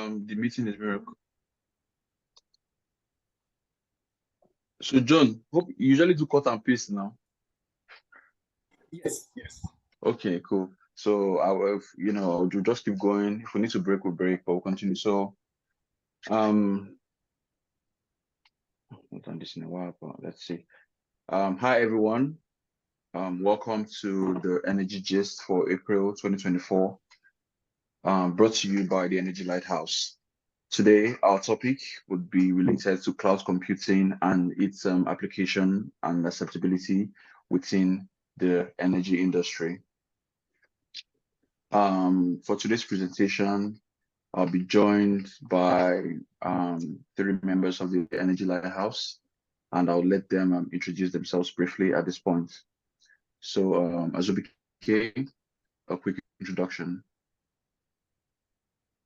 the meeting is very. So John, hope you usually do cut and paste now. Yes, yes. Okay, cool. So I will, we'll just keep going. If we need to break, we'll break, but we'll continue. So I've done this in a while, but let's see. Hi everyone. Welcome to the Energy Gist for April 2024. Brought to you by the Energy Lighthouse. Today, our topic would be related to cloud computing and its application and acceptability within the energy industry. For today's presentation, I'll be joined by 3 members of the Energy Lighthouse, and I'll let them introduce themselves briefly at this point. So, Azubike, a quick introduction.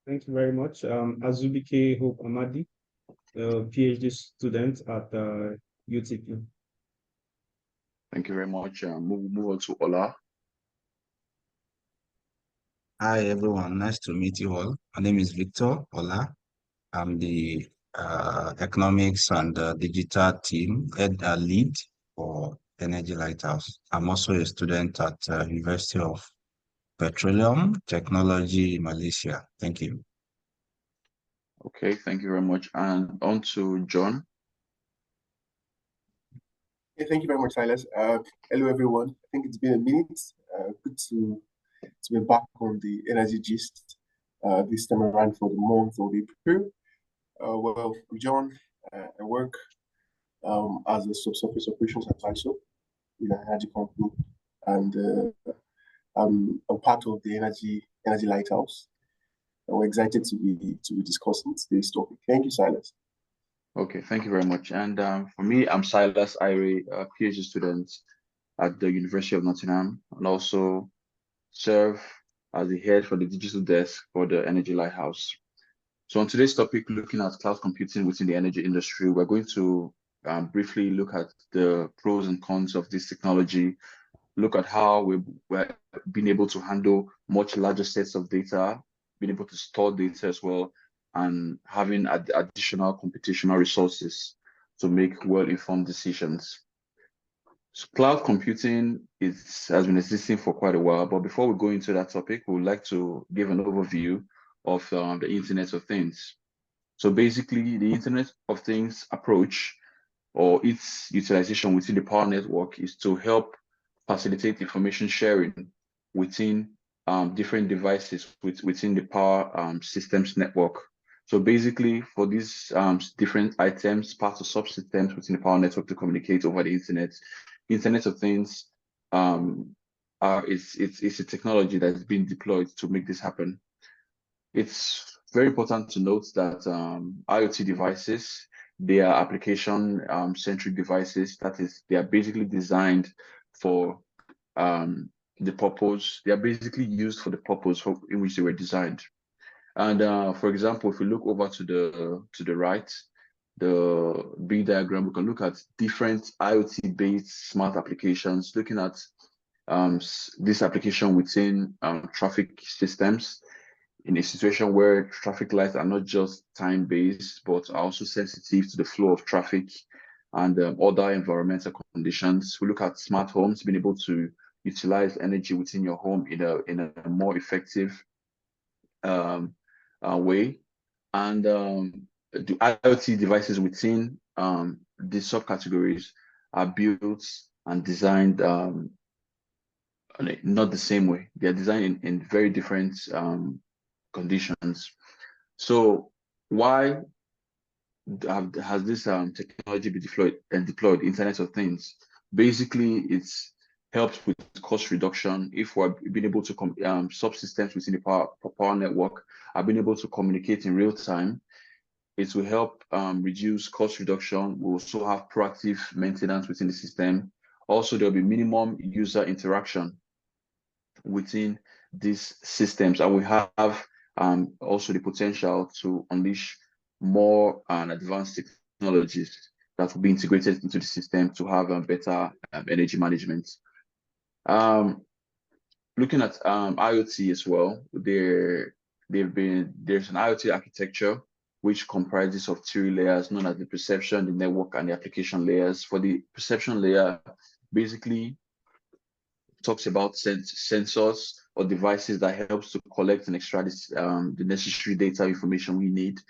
Thank you very much. Azubike Hope Amadi, PhD student at UTP. Thank you very much. Move on to Ola. Hi everyone, nice to meet you all. My name is Victor Ola. I'm the economics and digital team lead for Energy Lighthouse. I'm also a student at University of Petroleum Technology, Malaysia. Thank you. Okay, thank you very much. And on to John. Yeah, thank you very much, Silas. Hello, everyone. I think it's been a minute. Good to be back on the Energy Gist this time around for the month of April. Well, I'm John. I work as a subsurface operations advisor in an energy company, and I'm part of the Energy Lighthouse. We're excited to be discussing today's topic. Thank you, Silas. Okay, thank you very much. And for me, I'm Silas Irie, a PhD student at the University of Nottingham, and also serve as the head for the digital desk for the Energy Lighthouse. So on today's topic, looking at cloud computing within the energy industry, we're going to briefly look at the pros and cons of this technology, look at how we're being able to handle much larger sets of data, being able to store data as well, and having additional computational resources to make well-informed decisions. So cloud computing has been existing for quite a while, but before we go into that topic, we would like to give an overview of the Internet of Things. So basically, the Internet of Things approach or its utilization within the power network is to help facilitate information sharing within different devices within the power systems network. So basically, for these different items, parts or subsystems within the power network to communicate over the Internet of Things it's a technology that is being deployed to make this happen. It's very important to note that IoT devices, they are application-centric devices. That is, they are basically designed for the purpose. They are basically used for the purpose in which they were designed. And for example, if we look over to the right, the B diagram, we can look at different IoT-based smart applications, looking at this application within traffic systems in a situation where traffic lights are not just time-based, but are also sensitive to the flow of traffic and other environmental conditions. We look at smart homes, being able to utilize energy within your home in a more effective way. And the IoT devices within these subcategories are built and designed not the same way. They are designed in very different conditions. So why has this technology been deployed, Internet of Things? Basically, it's helps with cost reduction. If we're being able to subsystems within the power network are being able to communicate in real time, it will help reduce cost reduction. We'll also have proactive maintenance within the system. Also, there'll be minimum user interaction within these systems, and we have also the potential to unleash more advanced technologies that will be integrated into the system to have better energy management. Looking at IoT as well, there's an IoT architecture which comprises of three layers known as the perception, the network, and the application layers. For the perception layer, basically talks about sensors or devices that helps to collect and extract the necessary data information we need.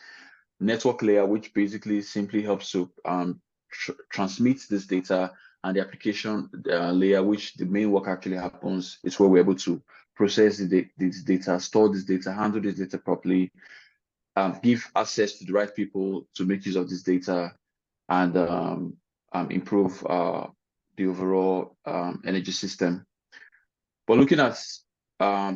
Network layer, which basically simply helps to transmit this data, and the application layer, which the main work actually happens, is where we're able to process this data, store this data, handle this data properly, give access to the right people to make use of this data, and improve the overall energy system. But looking at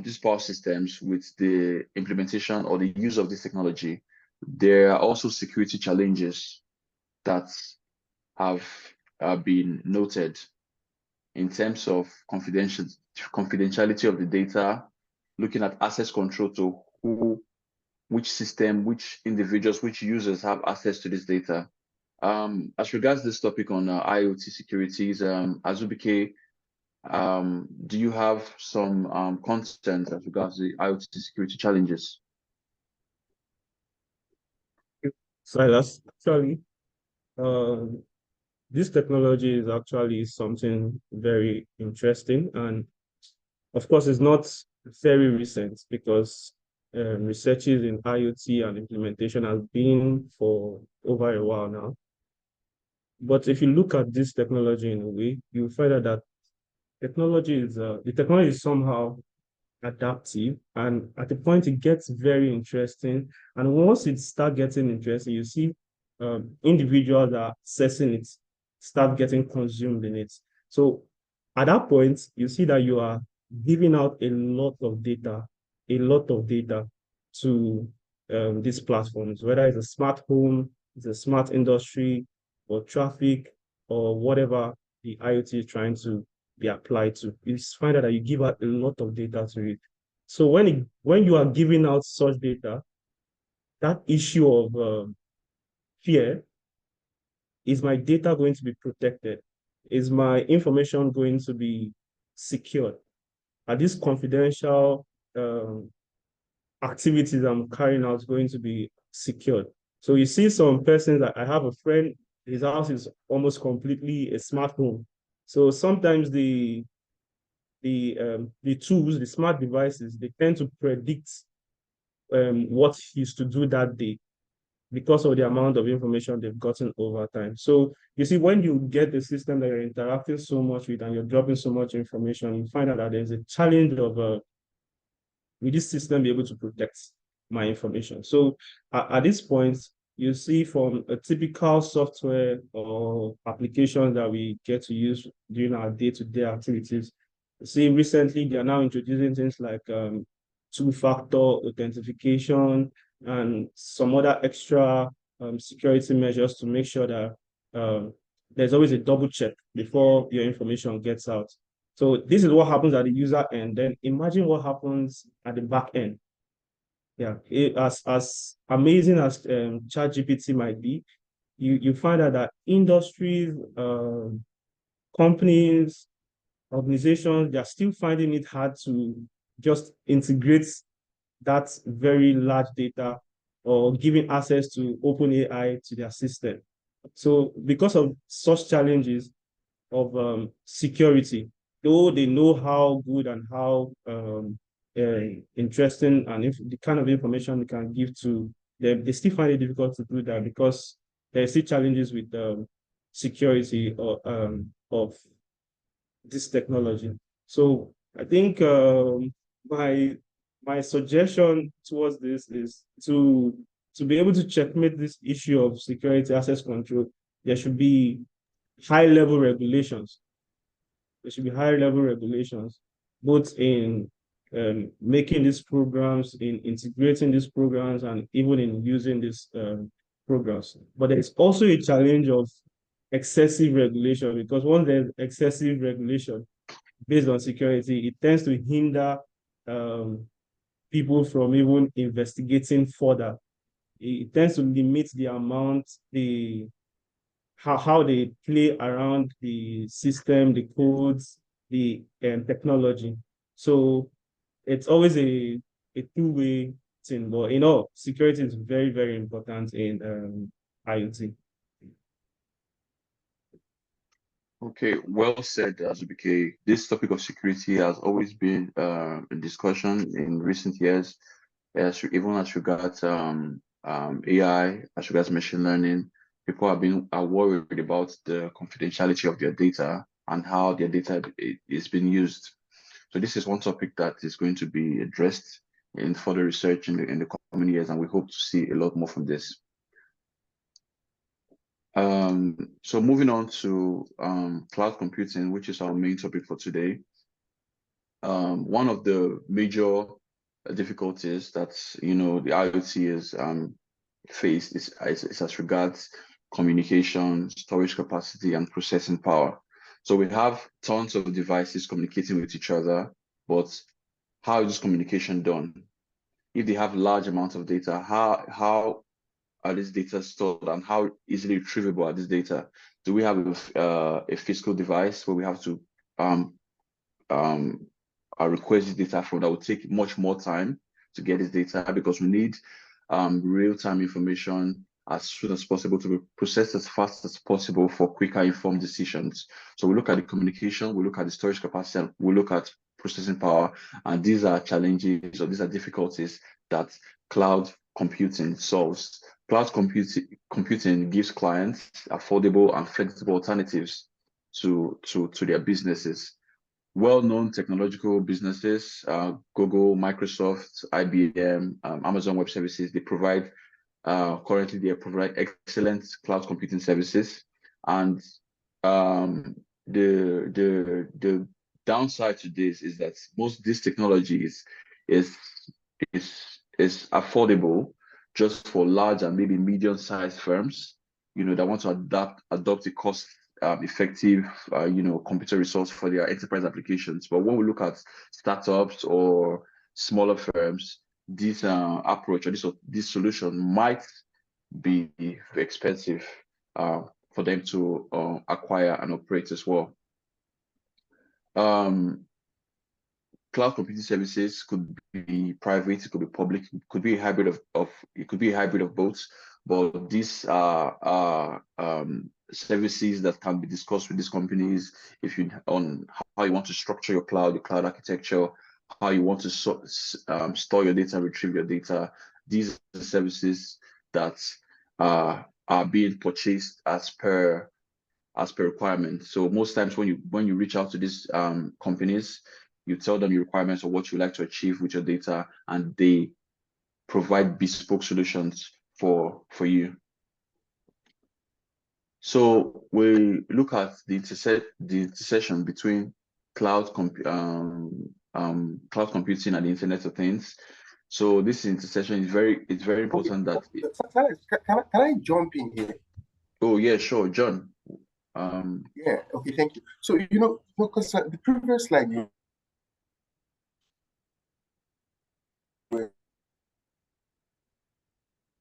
these power systems with the implementation or the use of this technology, there are also security challenges that have been noted in terms of confidentiality of the data, looking at access control to which system, which individuals, which users have access to this data. As regards this topic on IoT securities, Azubike, do you have some content as regards the IoT security challenges? Silas, actually, this technology is actually something very interesting, and of course, it's not very recent because researches in IoT and implementation has been for over a while now. But if you look at this technology in a way, you find out that the technology is somehow adaptive, and at the point it gets very interesting. And once it starts getting interesting, you see individuals that are accessing it start getting consumed in it. So at that point, you see that you are giving out a lot of data to these platforms, whether it's a smart home, it's a smart industry, or traffic, or whatever the IoT is trying to be applied to. You find out that you give out a lot of data to it. So when you are giving out such data, that issue of fear, is my data going to be protected? Is my information going to be secured? Are these confidential activities I'm carrying out going to be secured? So you see some persons, that I have a friend, his house is almost completely a smart home. So sometimes the tools, the smart devices, they tend to predict what he's to do that day because of the amount of information they've gotten over time. So you see, when you get a system that you're interacting so much with and you're dropping so much information, you find out that there's a challenge of will this system be able to protect my information? So at this point, you see from a typical software or application that we get to use during our day-to-day activities, you see recently they are now introducing things like two-factor authentication and some other extra security measures to make sure that there's always a double check before your information gets out. So this is what happens at the user end. Then imagine what happens at the back end. Yeah, as amazing as ChatGPT might be, you find out that industries, companies, organizations, they're still finding it hard to just integrate that very large data or giving access to OpenAI to their system. So because of such challenges of security, though they know how good and how interesting and the kind of information they can give to them, they still find it difficult to do that because there are still challenges with security of this technology. So I think my suggestion towards this is to be able to checkmate this issue of security access control. There should be high-level regulations. There should be high-level regulations, both in making these programs, in integrating these programs, and even in using these programs. But there's also a challenge of excessive regulation, because once there's excessive regulation based on security, it tends to hinder people from even investigating further. It tends to limit the amount, how they play around the system, the codes, the technology. So it's always a two-way thing. But you know, security is very, very important in IoT. Okay, well said, Zubike. This topic of security has always been a discussion in recent years, even as regards AI, as regards machine learning. People are worried about the confidentiality of their data and how their data is being used. So this is one topic that is going to be addressed in further research in the coming years, and we hope to see a lot more from this. So moving on to cloud computing, which is our main topic for today. One of the major difficulties that the IoT is faced is as regards communication, storage capacity, and processing power. So we have tons of devices communicating with each other, but how is this communication done? If they have large amounts of data, how are this data stored and how easily retrievable are this data? Do we have a physical device where we have to request this data from that will take much more time to get this data because we need real-time information as soon as possible to be processed as fast as possible for quicker informed decisions. So we look at the communication, we look at the storage capacity, and we look at processing power, and these are challenges or these are difficulties that cloud computing solves. Cloud computing gives clients affordable and flexible alternatives to their businesses. Well-known technological businesses, Google, Microsoft, IBM, Amazon Web Services, they provide currently they provide excellent cloud computing services, and the downside to this is that most of these technologies is affordable just for large and maybe medium-sized firms, that want to adopt a cost effective, computer resource for their enterprise applications. But when we look at startups or smaller firms, this approach or this solution might be expensive for them to acquire and operate as well. Cloud computing services could be private, it could be public, it could be a hybrid of both. But these are services that can be discussed with these companies on how you want to structure your cloud architecture, how you want to store your data, retrieve your data. These are the services that are being purchased as per requirement. So most times when you reach out to these companies, you tell them your requirements or what you like to achieve with your data, and they provide bespoke solutions for you. So we look at the intersection between cloud computing and the Internet of Things. So this intersection is very important. Can I jump in here? Oh yeah, sure, John. Yeah. Okay. Thank you. So because the previous slide you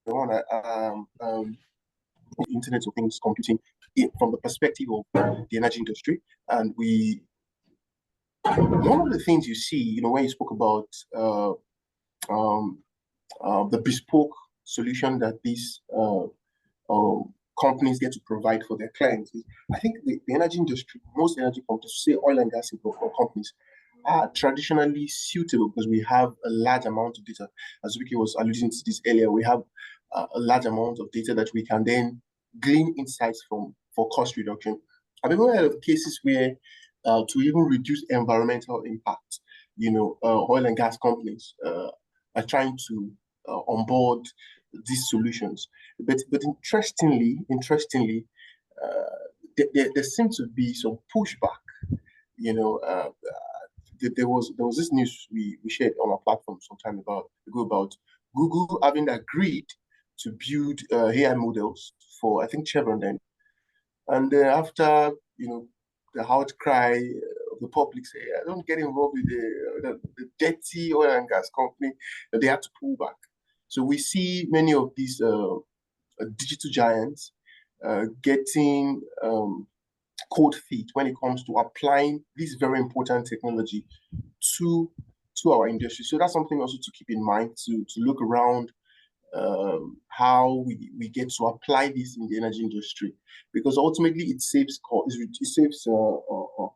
on Internet of Things computing from the perspective of the energy industry, and one of the things you see, when you spoke about the bespoke solution that these companies get to provide for their clients, I think the energy industry, most energy companies, say oil and gas companies, are traditionally suitable because we have a large amount of data. As Vicky was alluding to this earlier, we have a large amount of data that we can then glean insights from for cost reduction. I've been aware of cases where to even reduce environmental impact, oil and gas companies are trying to onboard these solutions. But interestingly, there seems to be some pushback. There was this news we shared on our platform some time ago about Google having agreed to build AI models for, I think, Chevron then. And after, the outcry of the public say, I don't get involved with the dirty oil and gas company, they had to pull back. So we see many of these digital giants getting cold feet when it comes to applying this very important technology to to our industry. So that's something also to keep in mind, to look around how we get to apply this in the energy industry, because ultimately it saves cost,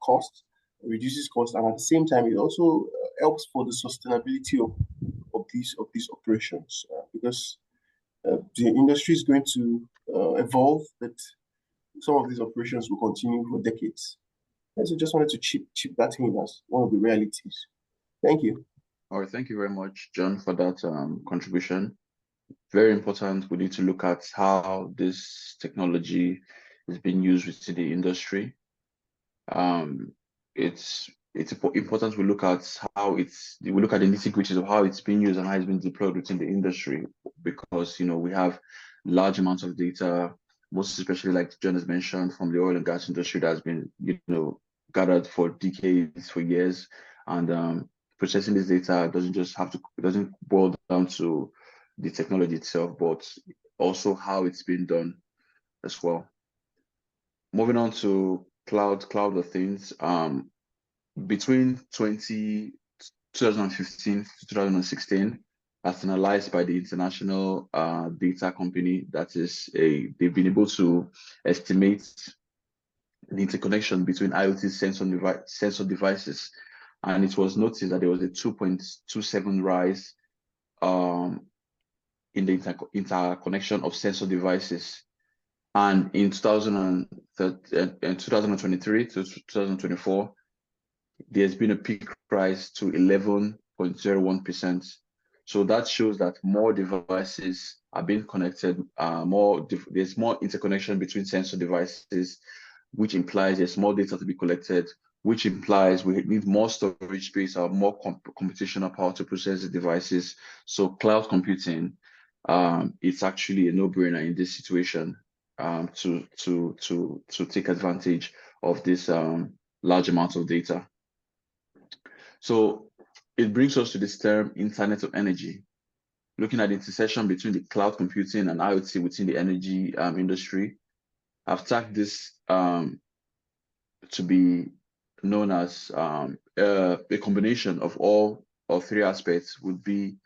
cost, reduces cost, and at the same time it also helps for the sustainability of these operations, because the industry is going to evolve, that some of these operations will continue for decades. And so just wanted to chip that in as one of the realities. Thank you. All right, thank you very much, John, for that contribution. Very important. We need to look at how this technology is being used within the industry. It's important we look at we look at the nitty-gritties of how it's being used and how it's been deployed within the industry, because we have large amounts of data, most especially like John has mentioned, from the oil and gas industry that has been gathered for decades, for years, and processing this data doesn't boil down to the technology itself, but also how it's been done as well. Moving on to cloud of things. Between 2015 to 2016, as analyzed by the International Data Company, they've been able to estimate the interconnection between IoT sensor devices, and it was noticed that there was a 2.27 rise in the interconnection of sensor devices. And in 2023 to 2024, there's been a peak rise to 11.01%. So that shows that more devices are being connected, there's more interconnection between sensor devices, which implies there's more data to be collected, which implies we need more storage space or more computational power to process the devices. So cloud computing, it's actually a no-brainer in this situation, to take advantage of this large amounts of data. So it brings us to this term, Internet of Energy. Looking at the intersection between the cloud computing and IoT within the energy industry, I've tagged this to be known as a combination of all three aspects would be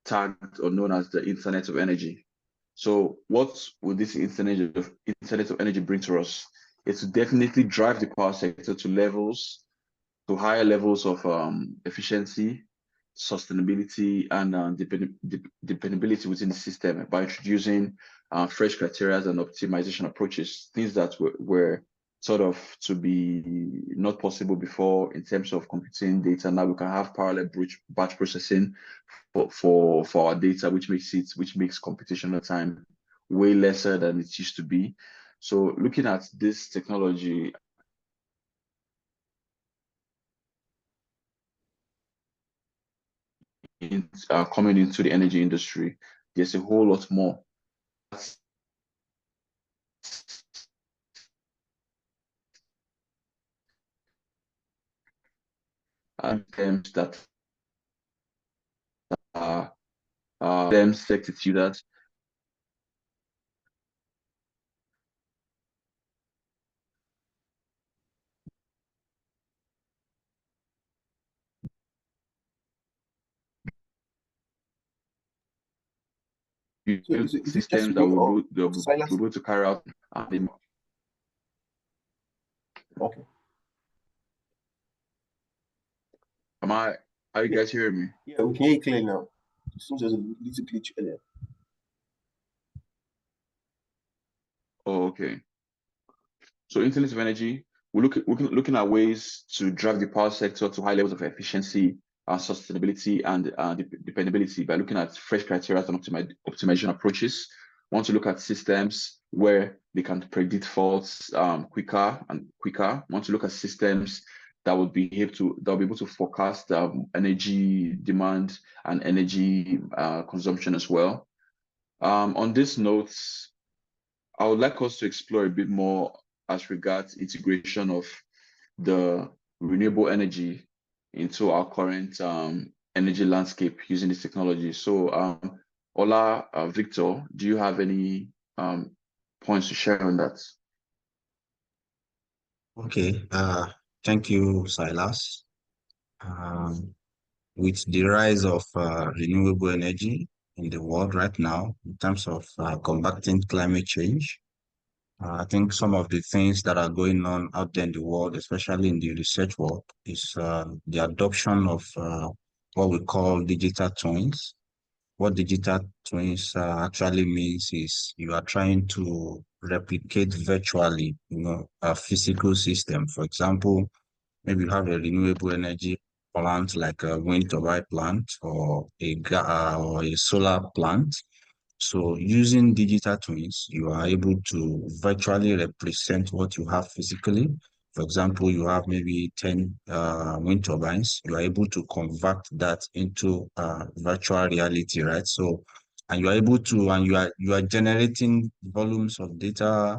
tagged or known as the Internet of Energy. So what would this Internet of Energy bring to us? It's to definitely drive the power sector to higher levels of efficiency, sustainability, and dependability within the system by introducing fresh criteria and optimization approaches, things that were sort of to be not possible before in terms of computing data. Now we can have parallel batch processing for our data, which makes computational time way lesser than it used to be. So looking at this technology, coming into the energy industry, there's a whole lot more. Terms that are them selected to that. So is it Systems just that me or will be Silas? able to carry out. Okay. Are you guys hearing me? Yeah, we can hear you clearly now. It seems there's a little glitch earlier. Oh, okay. So Internet of Energy, we're looking at ways to drive the power sector to high levels of efficiency, sustainability, and dependability by looking at fresh criteria and optimization approaches. We want to look at systems where they can predict faults quicker. We want to look at systems that will be able to forecast energy demand and energy consumption as well. On this note, I would like us to explore a bit more as regards integration of the renewable energy into our current energy landscape using this technology. So, Ola, Victor, do you have any points to share on that? Okay, thank you, Silas. Um, with the rise of renewable energy in the world right now, in terms of combating climate change, I think some of the things that are going on out there in the world, especially in the research world, is the adoption of what we call digital twins. What digital twins actually means is you are trying to replicate virtually, a physical system. For example, maybe you have a renewable energy plant like a wind turbine plant or or a solar plant. So using digital twins, you are able to virtually represent what you have physically. For example, you have maybe 10 wind turbines. You are able to convert that into virtual reality, right? So, and you are able to, and you are generating volumes of data,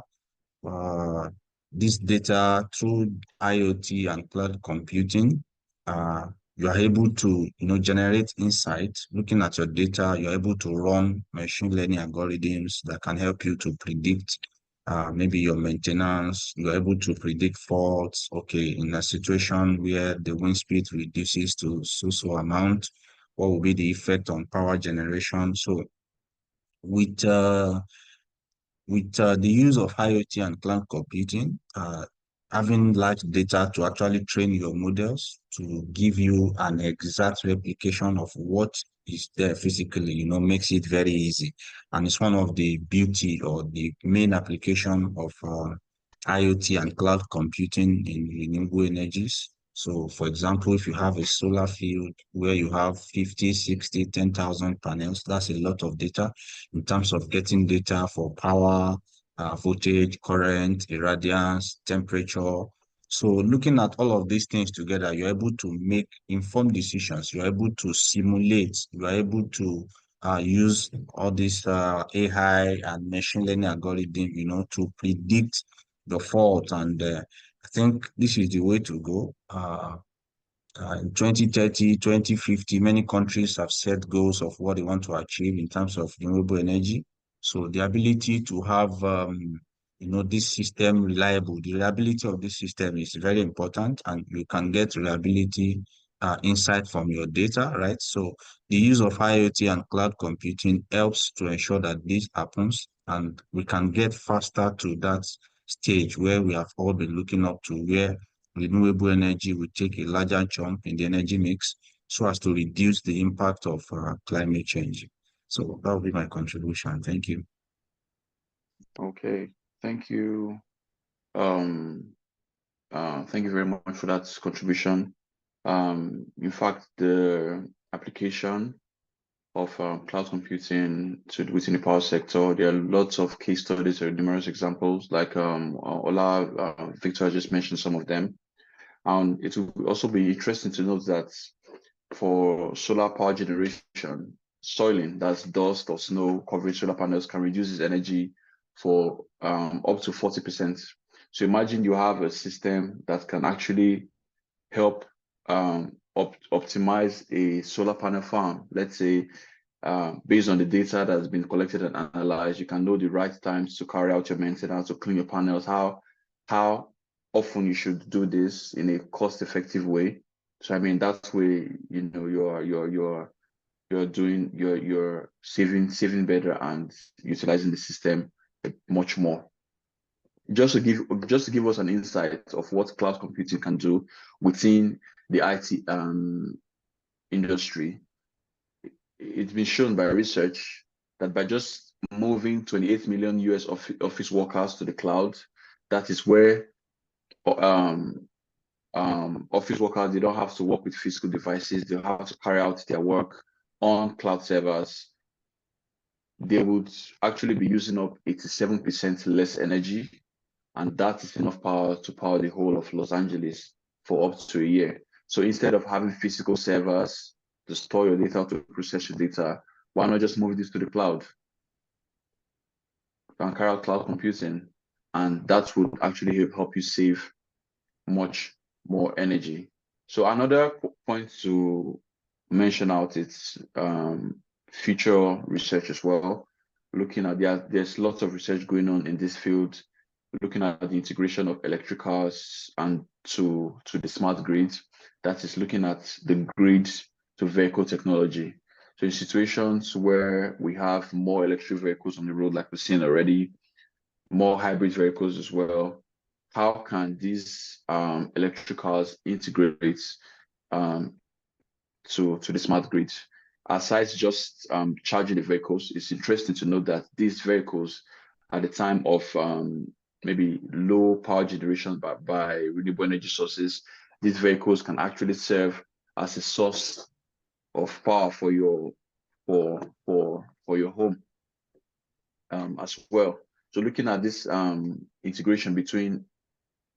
uh, this data through IoT and cloud computing. You are able to, generate insights. Looking at your data, you're able to run machine learning algorithms that can help you to predict maybe your maintenance. You're able to predict faults. Okay, in a situation where the wind speed reduces to so amount, what will be the effect on power generation? So with the use of IoT and cloud computing, having large data to actually train your models to give you an exact replication of what is there physically, makes it very easy. And it's one of the beauty or the main application of IoT and cloud computing in renewable energies. So, for example, if you have a solar field where you have 50, 60, 10,000 panels, that's a lot of data in terms of getting data for power, voltage, current, irradiance, temperature. So looking at all of these things together, you're able to make informed decisions. You're able to simulate. You're able to use all this AI and machine learning algorithm, to predict the fault. And I think this is the way to go. In 2030, 2050, many countries have set goals of what they want to achieve in terms of renewable energy. So the ability to have, this system reliable, the reliability of this system is very important, and you can get reliability insight from your data, right? So the use of IoT and cloud computing helps to ensure that this happens, and we can get faster to that stage where we have all been looking up to, where renewable energy will take a larger jump in the energy mix so as to reduce the impact of climate change. So that will be my contribution. Thank you. Okay, thank you. Thank you very much for that contribution. In fact, the application of cloud computing within the power sector, there are lots of case studies or numerous examples, like Ola, Victor just mentioned some of them. And it will also be interesting to note that for solar power generation, soiling, that's dust or snow covering solar panels, can reduce its energy for up to 40%. So imagine you have a system that can actually help optimize a solar panel farm. Let's say, based on the data that's been collected and analyzed, you can know the right times to carry out your maintenance, to clean your panels, how often you should do this in a cost-effective way. So I mean, that way, you're saving better and utilizing the system much more. Just to give us an insight of what cloud computing can do within the IT industry. It's been shown by research that by just moving 28 million US office workers to the cloud, that is where office workers, they don't have to work with physical devices. They have to carry out their work on cloud servers. They would actually be using up 87% less energy, and that is enough power to power the whole of Los Angeles for up to a year. So instead of having physical servers to store your data, to process your data, why not just move this to the cloud? You can carry out cloud computing, and that would actually help you save much more energy. So another point to mention out is future research as well. Looking at there's lots of research going on in this field, looking at the integration of electric cars and to the smart grid. That is looking at the grid to vehicle technology. So in situations where we have more electric vehicles on the road, like we've seen already, more hybrid vehicles as well, how can these electric cars integrate to the smart grid? Aside just charging the vehicles, it's interesting to note that these vehicles, at the time of maybe low power generation by renewable energy sources, these vehicles can actually serve as a source of power for your home as well. So looking at this integration between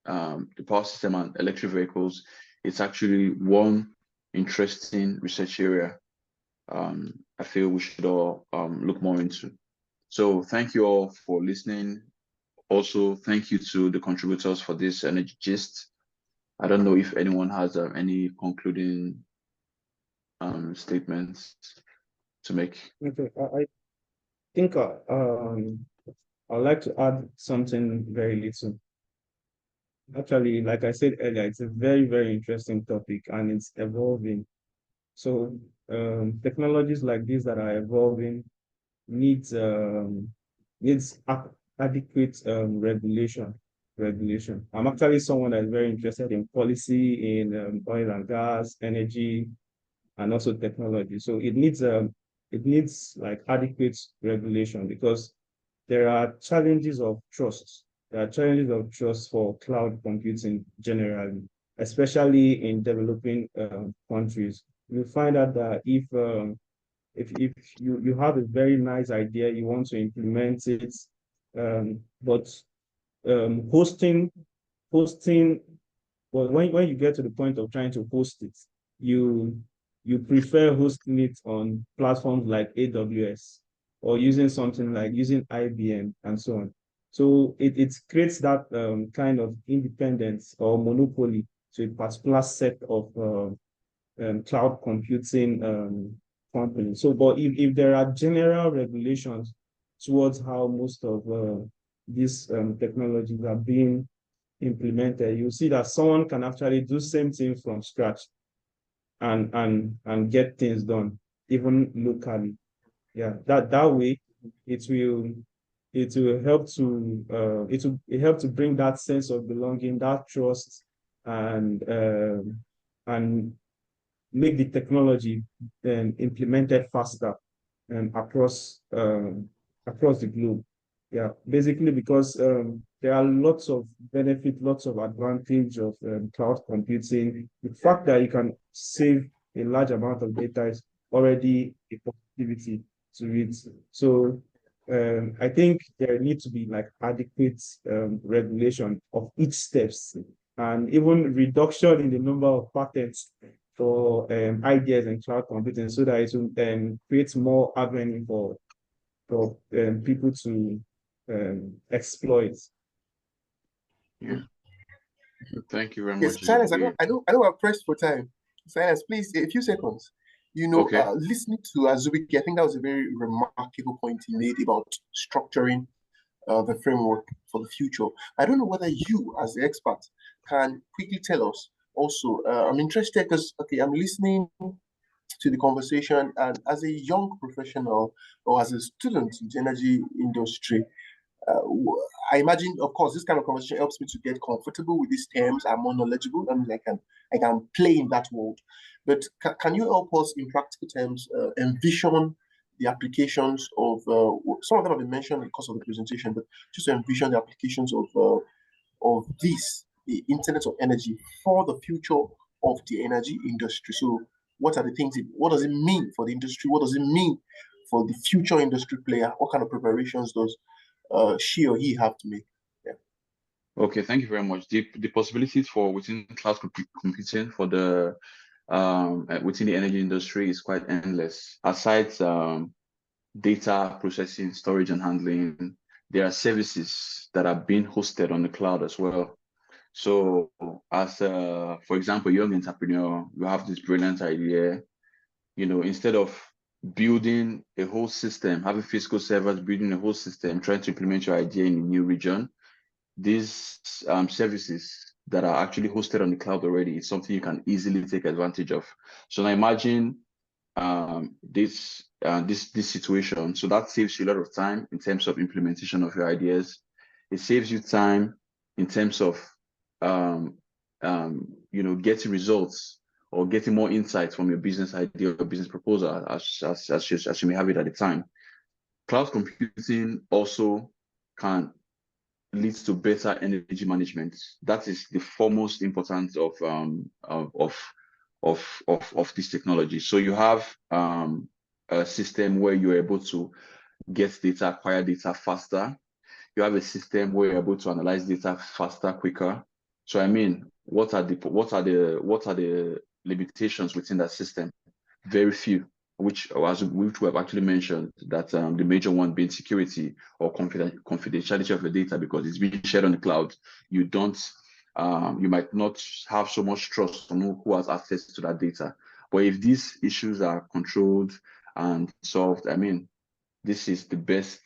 the power system and electric vehicles, it's actually one interesting research area I feel we should all look more into. So thank you all for listening. Also, thank you to the contributors for this energy gist. I don't know if anyone has any concluding statements to make. Okay, I think I'd like to add something very little. Actually, like I said earlier, it's a very, very interesting topic and it's evolving. So technologies like this that are evolving needs adequate regulation. I'm actually someone that's very interested in policy in oil and gas, energy, and also technology. So it needs like adequate regulation because there are challenges of trust. There are challenges of trust for cloud computing generally, especially in developing countries. You find out that if you have a very nice idea, you want to implement it, but hosting, well, when you get to the point of trying to host it, you prefer hosting it on platforms like AWS or using something like using IBM and so on. So it creates that kind of independence or monopoly to a particular set of cloud computing companies. So, but if there are general regulations towards how most of these technologies are being implemented, you see that someone can actually do same thing from scratch and get things done, even locally. Yeah, that way it will help to it help to bring that sense of belonging, that trust, and make the technology implemented faster across across the globe. Yeah, basically because there are lots of benefit, lots of advantage of cloud computing. The fact that you can save a large amount of data is already a positivity to it. So I think there needs to be like adequate regulation of each steps and even reduction in the number of patents for ideas in cloud computing so that it will create more avenue for people to exploit. Yeah. Thank you very Yes, much. Silence. I know I'm pressed for time. Silence, please, a few seconds. Okay. Listening to Azubike, I think that was a very remarkable point he made about structuring the framework for the future. I don't know whether you, as the expert, can quickly tell us also. I'm interested because, okay, I'm listening to the conversation, and as a young professional or as a student in the energy industry, I imagine, of course, this kind of conversation helps me to get comfortable with these terms. I'm more knowledgeable. I mean, I can play in that world. But can you help us, in practical terms, envision the applications of some of them have been mentioned in the course of the presentation, but just to envision the applications of this, the Internet of Energy, for the future of the energy industry. So, what are the things? What does it mean for the industry? What does it mean for the future industry player? What kind of preparations does she or he have to make? Yeah. Okay, thank you very much. The possibilities for within cloud computing for the within the energy industry is quite endless. Aside data processing, storage, and handling, there are services that are being hosted on the cloud as well. So, as for example, young entrepreneur, you have this brilliant idea. Instead of building a whole system, having physical servers, building a whole system, trying to implement your idea in a new region, these services that are actually hosted on the cloud already is something you can easily take advantage of. So now imagine this situation. So that saves you a lot of time in terms of implementation of your ideas. It saves you time in terms of getting results or getting more insights from your business idea or business proposal as you may have it at the time. Cloud computing also can lead to better energy management. That is the foremost importance of this technology. So you have a system where you're able to get data, acquire data faster. You have a system where you're able to analyze data faster, quicker. So I mean, what are the limitations within that system? Very few, which we have actually mentioned, that the major one being security or confidentiality of the data, because it's being shared on the cloud. You might not have so much trust on who has access to that data. But if these issues are controlled and solved, I mean, this is the best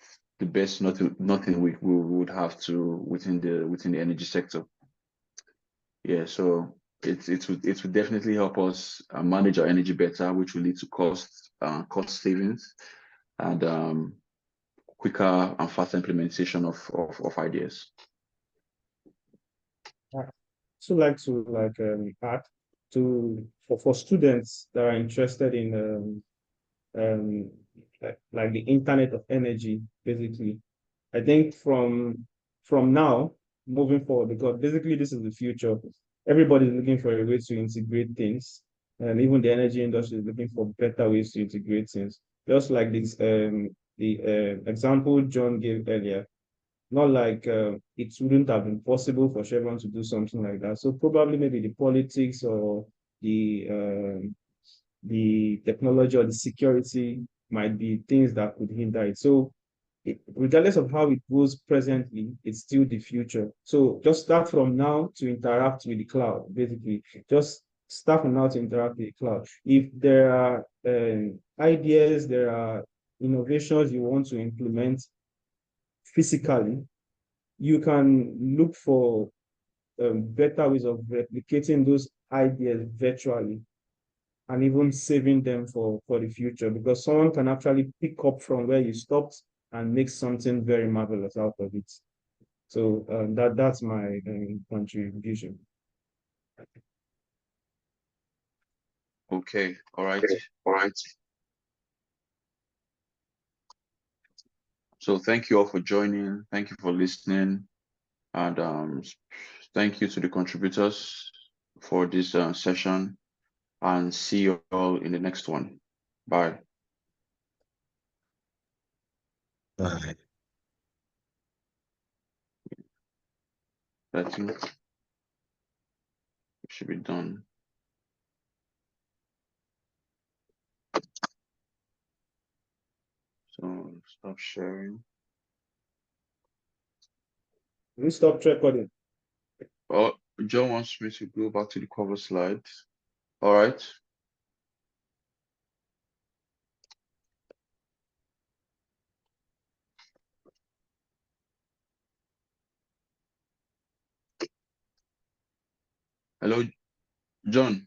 nothing we would have to within the energy sector. Yeah, so it would definitely help us manage our energy better, which will lead to cost savings and quicker and faster implementation of ideas. So like to add to for students that are interested in like the Internet of Energy, basically. I think from now moving forward, because basically this is the future. Everybody's looking for a way to integrate things, and even the energy industry is looking for better ways to integrate things. Just like this, the example John gave earlier. Not like it wouldn't have been possible for Chevron to do something like that. So probably maybe the politics or the technology or the security might be things that could hinder it. So regardless of how it goes presently, it's still the future. So just start from now to interact with the cloud, basically. Just start from now to interact with the cloud. If there are ideas, there are innovations you want to implement physically, you can look for better ways of replicating those ideas virtually and even saving them for the future, because someone can actually pick up from where you stopped and make something very marvelous out of it. So that's my contribution. Okay, all right. So thank you all for joining. Thank you for listening, and thank you to the contributors for this session. And see you all in the next one. Bye. Bye. I think it should be done. So stop sharing. We stopped recording. Oh, John wants me to go back to the cover slide. All right. Hello, John.